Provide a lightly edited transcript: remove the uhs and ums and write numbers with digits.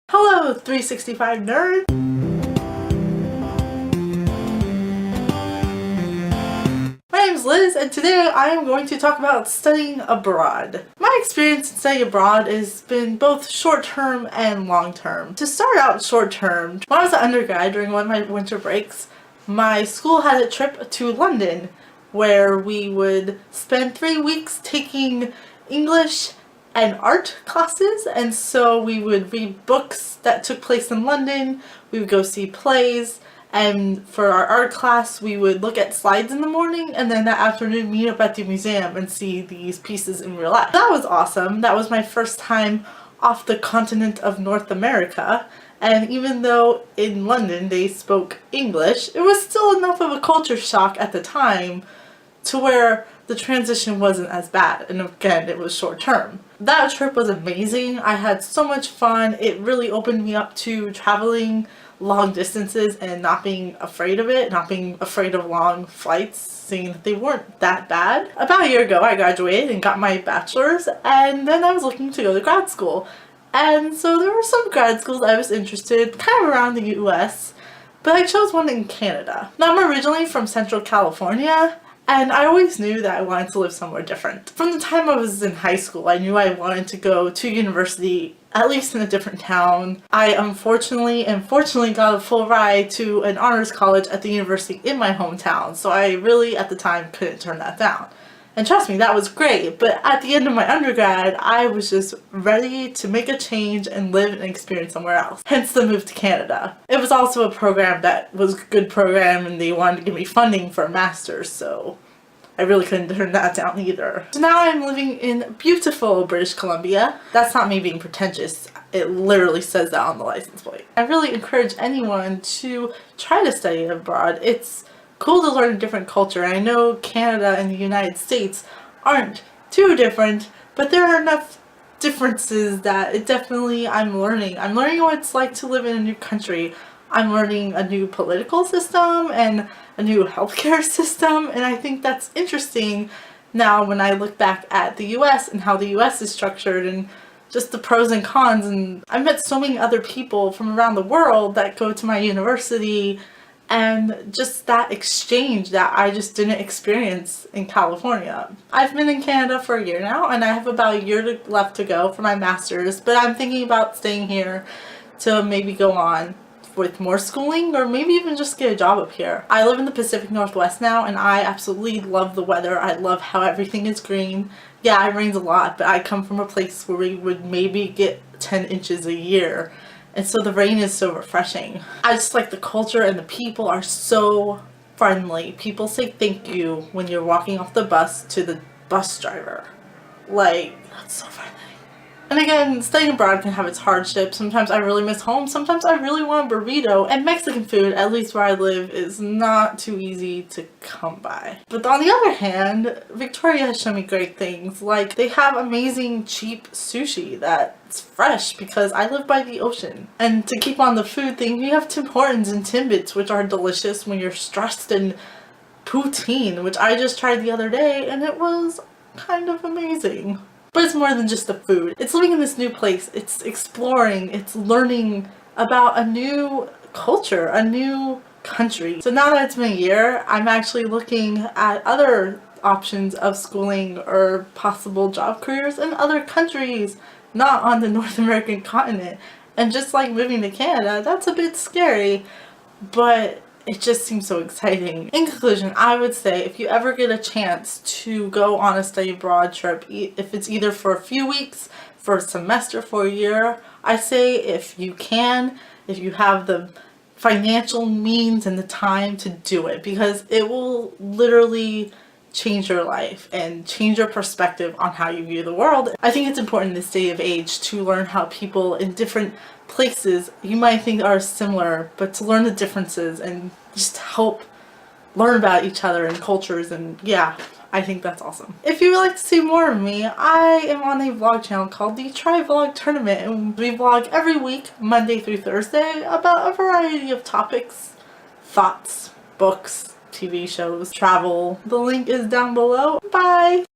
Hello 365 nerd! My name is Liz and today I am going to talk about studying abroad. My experience in studying abroad has been both short-term and long-term. To start out short-term, when I was an undergrad during one of my winter breaks, my school had a trip to London where we would spend 3 weeks taking English and art classes, and so we would read books that took place in London, we would go see plays, and for our art class we would look at slides in the morning and then that afternoon meet up at the museum and see these pieces in real life. That was awesome. That was my first time off the continent of North America, and even though in London they spoke English, it was still enough of a culture shock at the time to where the transition wasn't as bad, and again, it was short term. That trip was amazing. I had so much fun. It really opened me up to traveling long distances and not being afraid of it, not being afraid of long flights, seeing that they weren't that bad. About a year ago, I graduated and got my bachelor's, and then I was looking to go to grad school. And so there were some grad schools I was interested, kind of around the US, but I chose one in Canada. Now, I'm originally from Central California, and I always knew that I wanted to live somewhere different. From the time I was in high school, I knew I wanted to go to university, at least in a different town. I unfortunately and fortunately got a full ride to an honors college at the university in my hometown, so I really at the time couldn't turn that down. And trust me, that was great, but at the end of my undergrad, I was just ready to make a change and live and experience somewhere else. Hence the move to Canada. It was also a program that was a good program and they wanted to give me funding for a master's, so I really couldn't turn that down either. So now I'm living in beautiful British Columbia. That's not me being pretentious. It literally says that on the license plate. I really encourage anyone to try to study abroad. It's cool to learn a different culture. I know Canada and the United States aren't too different, but there are enough differences that I'm learning. I'm learning what it's like to live in a new country. I'm learning a new political system and a new healthcare system, and I think that's interesting now when I look back at the US and how the US is structured and just the pros and cons. And I've met so many other people from around the world that go to my university, and just that exchange that I just didn't experience in California. I've been in Canada for a year now, and I have about a year left to go for my master's, but I'm thinking about staying here to maybe go on with more schooling or maybe even just get a job up here. I live in the Pacific Northwest now, and I absolutely love the weather. I love how everything is green. Yeah, it rains a lot, but I come from a place where we would maybe get 10 inches a year. And so the rain is so refreshing. I just like the culture, and the people are so friendly. People say thank you when you're walking off the bus to the bus driver. Like, that's so friendly. And again, studying abroad can have its hardships. Sometimes I really miss home. Sometimes I really want a burrito. And Mexican food, at least where I live, is not too easy to come by. But on the other hand, Victoria has shown me great things. Like, they have amazing cheap sushi that's fresh because I live by the ocean. And to keep on the food thing, we have Tim Hortons and Timbits, which are delicious when you're stressed, and poutine, which I just tried the other day, and it was kind of amazing. But it's more than just the food. It's living in this new place. It's exploring. It's learning about a new culture, a new country. So now that it's been a year, I'm actually looking at other options of schooling or possible job careers in other countries, not on the North American continent. And just like moving to Canada, that's a bit scary, but it just seems so exciting. In conclusion, I would say if you ever get a chance to go on a study abroad trip, if it's either for a few weeks, for a semester, for a year, I say if you can, if you have the financial means and the time to do it, because it will literally change your life and change your perspective on how you view the world. I think it's important in this day of age to learn how people in different places you might think are similar, but to learn the differences and just help learn about each other and cultures. And yeah, I think that's awesome. If you would like to see more of me, I am on a vlog channel called the Try Vlog Tournament, and we vlog every week, Monday through Thursday, about a variety of topics, thoughts, books, TV shows, travel. The link is down below. Bye!